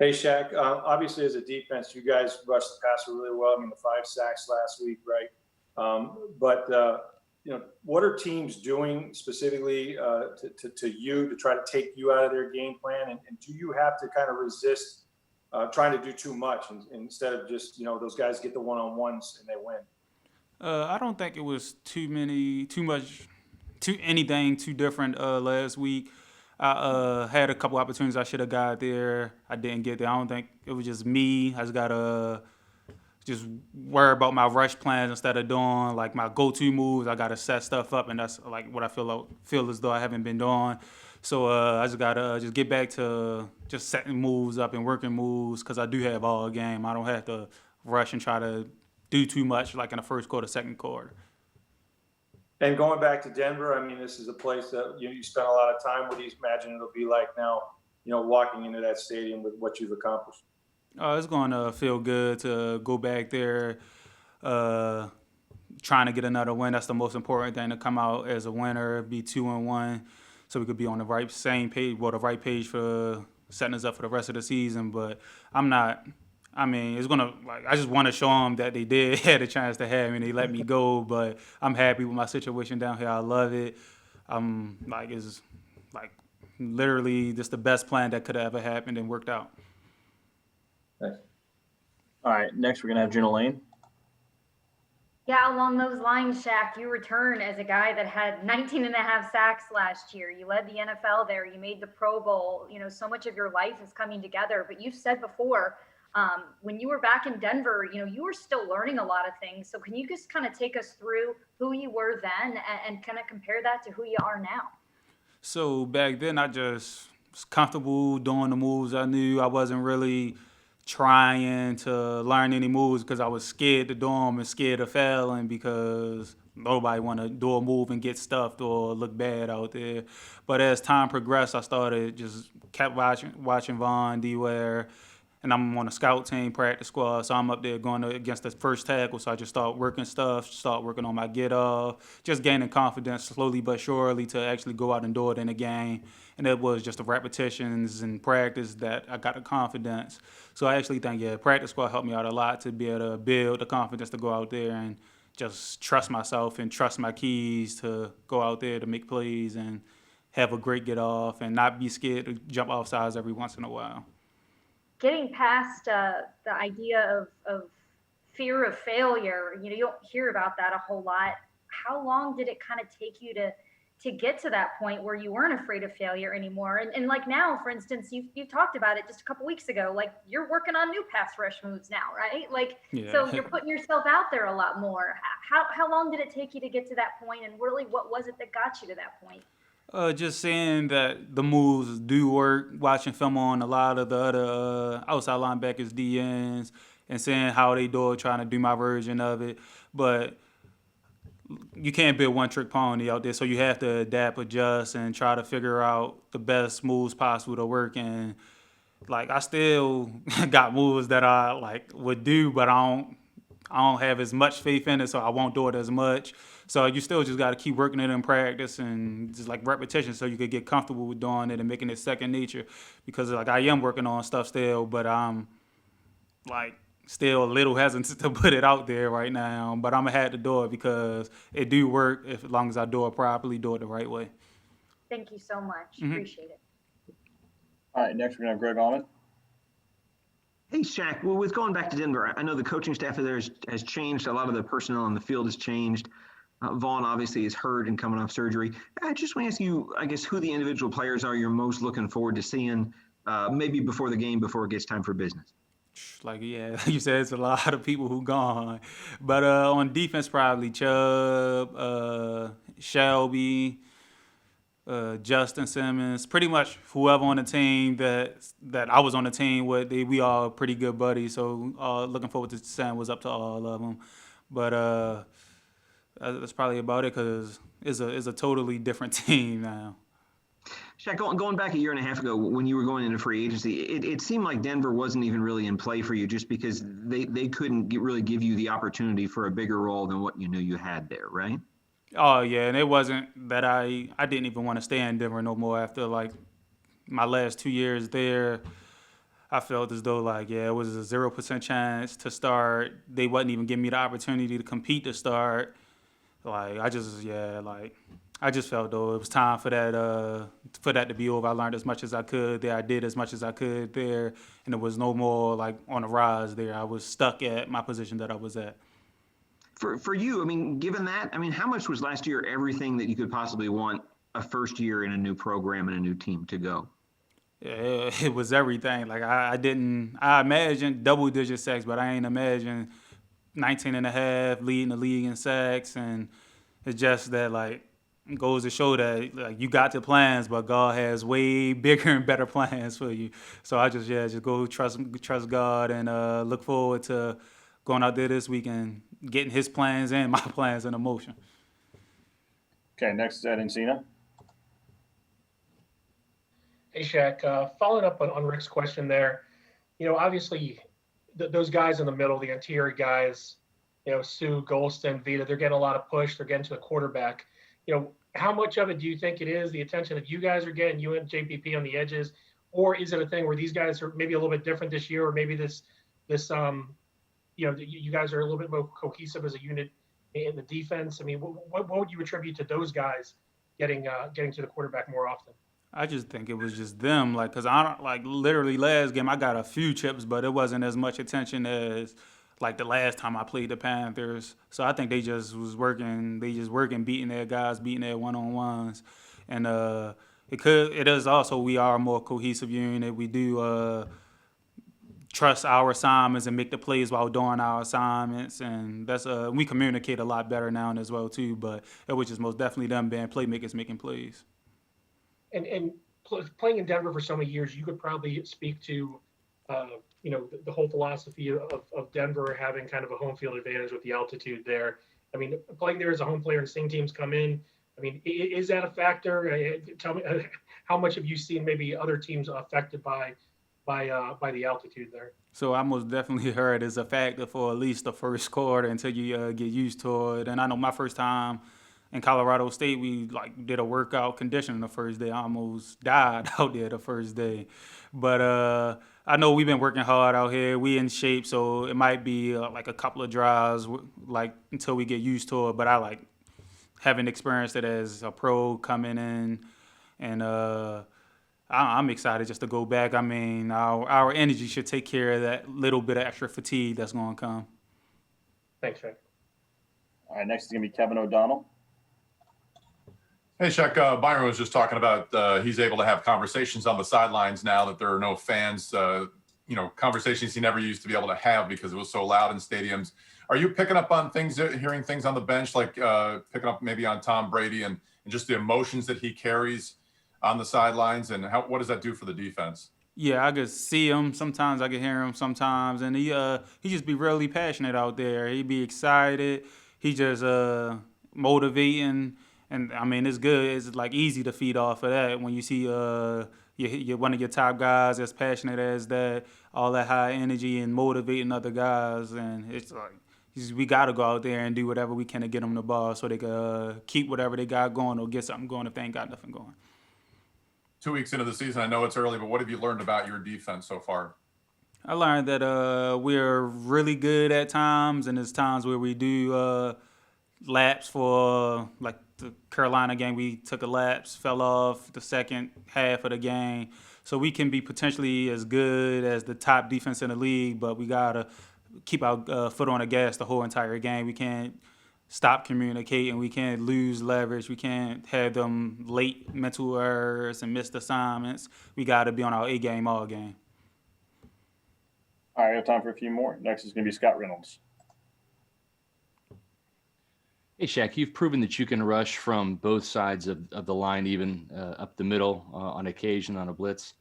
Hey, Shaq. Obviously, as a defense, you guys rushed the passer really well. I mean, the 5 sacks last week, right? But what are teams doing specifically to you to try to take you out of their game plan? And do you have to kind of resist trying to do too much instead of just, those guys get the one-on-ones and they win? I don't think it was too much, anything too different last week. I had a couple opportunities I should have got there. I didn't get there. I don't think it was just me. I just gotta just worry about my rush plans instead of doing like my go-to moves. I gotta set stuff up, and that's like what I feel as though I haven't been doing. So I just gotta just get back to just setting moves up and working moves because I do have all game. I don't have to rush and try to do too much like in the first quarter, second quarter. And going back to Denver, I mean, this is a place that you spent a lot of time. What do you imagine it'll be like now, walking into that stadium with what you've accomplished? It's going to feel good to go back there, uh, trying to get another win. That's the most important thing to come out as a winner, be 2-1, so we could be on the same page, the right page for setting us up for the rest of the season. But I'm not. I mean, it's gonna like I just want to show them that they did had a chance to have me and they let me go. But I'm happy with my situation down here. I love it. I'm like it's like literally just the best plan that could have ever happened and worked out. Thanks. All right, next we're gonna have Jenna Lane. Yeah, along those lines, Shaq, you return as a guy that had 19 and a half sacks last year. You led the NFL there. You made the Pro Bowl. So much of your life is coming together. But you've said before, when you were back in Denver, you were still learning a lot of things. So can you just kind of take us through who you were then and kind of compare that to who you are now? So back then, I just was comfortable doing the moves I knew. I wasn't really trying to learn any moves because I was scared to do them and scared of failing because nobody want to do a move and get stuffed or look bad out there. But as time progressed, I started just kept watching Vaughn, D-Ware, and I'm on a scout team, practice squad, so I'm up there going against the first tackle. So I just start working stuff, start working on my get off, just gaining confidence slowly but surely to actually go out and do it in a game. And it was just the repetitions and practice that I got the confidence. So I actually think, yeah, practice squad helped me out a lot to be able to build the confidence to go out there and just trust myself and trust my keys to go out there to make plays and have a great get off and not be scared to jump off sides every once in a while. Getting past the idea of fear of failure, you don't hear about that a whole lot. How long did it kind of take you to get to that point where you weren't afraid of failure anymore? And like now, for instance, you talked about it just a couple weeks ago. Like you're working on new pass rush moves now, right? Like Yeah. so you're putting yourself out there a lot more. How long did it take you to get to that point? And really, what was it that got you to that point? Just seeing that the moves do work, watching film on a lot of the other outside linebackers, DNs, and seeing how they do it, trying to do my version of it. But you can't be a one trick pony out there, so you have to adapt, adjust, and try to figure out the best moves possible to work. And like I still got moves that I like would do, but I don't have as much faith in it, so I won't do it as much. So you still just got to keep working it in practice and just like repetition, so you could get comfortable with doing it and making it second nature. Because like I am working on stuff still, but I'm like still a little hesitant to put it out there right now. But I'm gonna have to do it because it do work if as long as I do it properly, do it the right way. Thank you so much. Hmm. Appreciate it. All right, next we're gonna have Greg Allman. Hey, Shaq. Well, with going back to Denver, I know the coaching staff there has changed. A lot of the personnel on the field has changed. Vaughn obviously is hurt and coming off surgery. I just want to ask you, I guess, who the individual players are you're most looking forward to seeing, maybe before the game, before it gets time for business. Like yeah, you said it's a lot of people who gone, but on defense probably Chubb, Shelby, Justin Simmons, pretty much whoever on the team that I was on the team with, we all pretty good buddies. So looking forward to saying what's up to all of them. But that's probably about it because it's a totally different team now. Shaq, going back a year and a half ago when you were going into free agency, it seemed like Denver wasn't even really in play for you just because they couldn't really give you the opportunity for a bigger role than what you knew you had there, right? Oh yeah, and it wasn't that I didn't even want to stay in Denver no more after like my last 2 years there. I felt as though like, yeah, it was a 0% chance to start. They wasn't even giving me the opportunity to compete to start. Like I just felt though it was time for that to be over. I learned as much as I could there. I did as much as I could there, and there was no more like on the rise there. I was stuck at my position that I was at. For you, I mean, given that, I mean, how much was last year everything that you could possibly want a first year in a new program and a new team to go? It was everything. Like I imagined double digit sacks, but I ain't imagined 19 and a half, leading the league in sacks. And it's just that like it goes to show that like you got the plans, but God has way bigger and better plans for you. So I just go trust God and look forward to going out there this week and getting his plans and my plans into motion. Okay, next is Ed Encina. Hey, Shaq, following up on Rick's question there, obviously those guys in the middle, the interior guys, Sue, Golston, Vita, they're getting a lot of push. They're getting to the quarterback. How much of it do you think it is the attention that you guys are getting, you and JPP on the edges, or is it a thing where these guys are maybe a little bit different this year, or maybe you guys are a little bit more cohesive as a unit in the defense? I mean, what would you attribute to those guys getting to the quarterback more often? I just think it was just them, like, cause I don't like literally last game I got a few chips, but it wasn't as much attention as like the last time I played the Panthers. So I think they just was working, beating their guys, beating their one-on-ones, and it is also we are a more cohesive unit. We do trust our assignments and make the plays while doing our assignments, and that's we communicate a lot better now as well too. But it was just most definitely them being playmakers making plays. And playing in Denver for so many years, you could probably speak to, the whole philosophy of Denver having kind of a home field advantage with the altitude there. I mean, playing there as a home player and seeing teams come in, I mean, is that a factor? Tell me, how much have you seen maybe other teams affected by the altitude there? So I most definitely heard it's a factor for at least the first quarter until you get used to it. And I know my first time in Colorado State, we like did a workout conditioning the first day. I almost died out there the first day. But I know we've been working hard out here. We in shape, so it might be like a couple of drives like until we get used to it. But I like having experienced it as a pro coming in, and I'm excited just to go back. I mean, our energy should take care of that little bit of extra fatigue that's going to come. Thanks, Shaq. All right, next is going to be Kevin O'Donnell. Hey, Shaq, Byron was just talking about he's able to have conversations on the sidelines now that there are no fans, conversations he never used to be able to have because it was so loud in stadiums. Are you picking up on things, hearing things on the bench, like picking up maybe on Tom Brady and just the emotions that he carries on the sidelines, and what does that do for the defense? Yeah, I could see him. Sometimes I could hear him sometimes, and he just be really passionate out there. He be excited. He just motivating. And I mean, it's good. It's like easy to feed off of that when you see you're one of your top guys as passionate as that, all that high energy and motivating other guys. And it's like we got to go out there and do whatever we can to get them the ball so they can keep whatever they got going or get something going if they ain't got nothing going. 2 weeks into the season, I know it's early, but what have you learned about your defense so far? I learned that we're really good at times, and there's times where we do laps for like the Carolina game. We took a lapse, fell off the second half of the game. So we can be potentially as good as the top defense in the league, but we got to keep our foot on the gas the whole entire game. We can't stop communicating. We can't lose leverage. We can't have them late mental errors and missed assignments. We got to be on our A game all game. All right, I have time for a few more. Next is going to be Scott Reynolds. Hey, Shaq, you've proven that you can rush from both sides of the line, even up the middle on occasion on a blitz.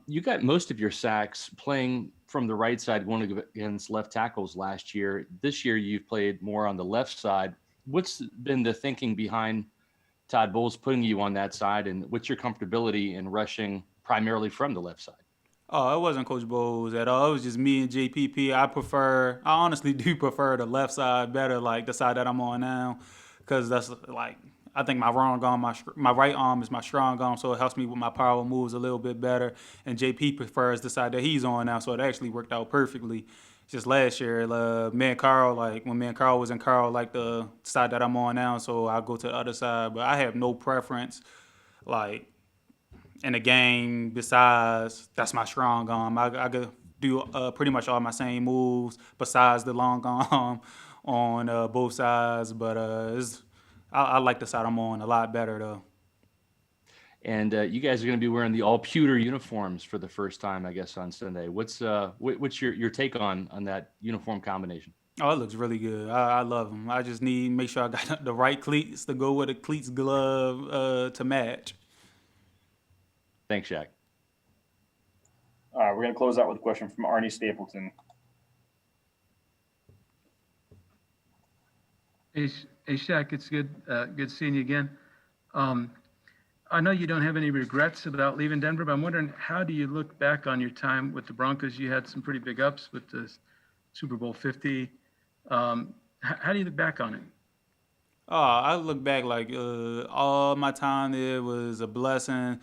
You got most of your sacks playing from the right side, going against left tackles last year. This year, you've played more on the left side. What's been the thinking behind Todd Bowles putting you on that side, and what's your comfortability in rushing primarily from the left side? Oh, it wasn't Coach Bowles at all. It was just me and JPP. I honestly do prefer the left side better, like the side that I'm on now, because that's like I think my wrong arm, my right arm is my strong arm, so it helps me with my power moves a little bit better. And JP prefers the side that he's on now, so it actually worked out perfectly. Just last year, me and Carl, like when me and Carl was in Carl, like the side that I'm on now, so I go to the other side. But I have no preference, like in the game. Besides, that's my strong arm. I could do pretty much all my same moves besides the long arm on both sides. But I like the side I'm on a lot better though. And you guys are going to be wearing the all pewter uniforms for the first time, I guess, on Sunday. What's your take on that uniform combination? Oh, it looks really good. I love them. I just need to make sure I got the right cleats to go with the cleats glove to match. Thanks, Shaq. All right, we're going to close out with a question from Arnie Stapleton. Hey, Shaq, it's good seeing you again. I know you don't have any regrets about leaving Denver, but I'm wondering, how do you look back on your time with the Broncos? You had some pretty big ups with the Super Bowl 50. How do you look back on it? Oh, I look back like all my time there was a blessing.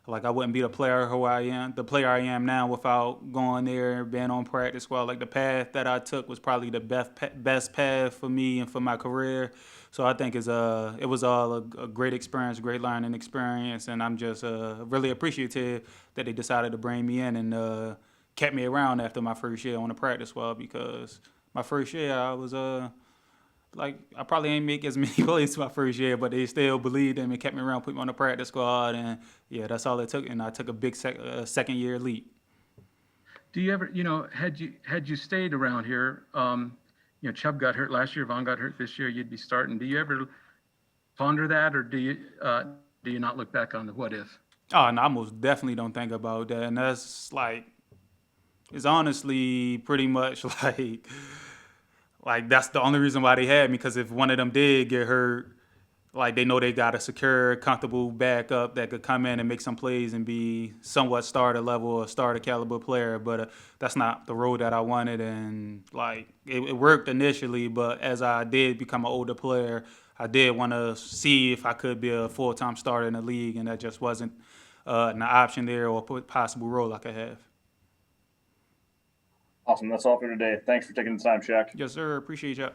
Like I wouldn't be the player I am now without going there, being on practice squad. Like the path that I took was probably the best path for me and for my career. So I think it was all a great experience, great learning experience, and I'm just really appreciative that they decided to bring me in and kept me around after my first year on the practice squad, because my first year I was like I probably ain't make as many plays my first year, but they still believed in me, kept me around, put me on the practice squad, and yeah, that's all it took. And I took a big second year leap. Do you ever, had you stayed around here, Chubb got hurt last year, Vaughn got hurt this year, you'd be starting. Do you ever ponder that, or do you not look back on the what if? Oh, no, I most definitely don't think about that, and that's like, it's honestly pretty much like that's the only reason why they had me, because if one of them did get hurt, like they know they got a secure, comfortable backup that could come in and make some plays and be somewhat starter level or starter caliber player. But that's not the road that I wanted, and like it worked initially, but as I did become an older player, I did want to see if I could be a full-time starter in the league, and that just wasn't an option there or a possible role I could have. Awesome. That's all for today. Thanks for taking the time, Shaq. Yes, sir. Appreciate you.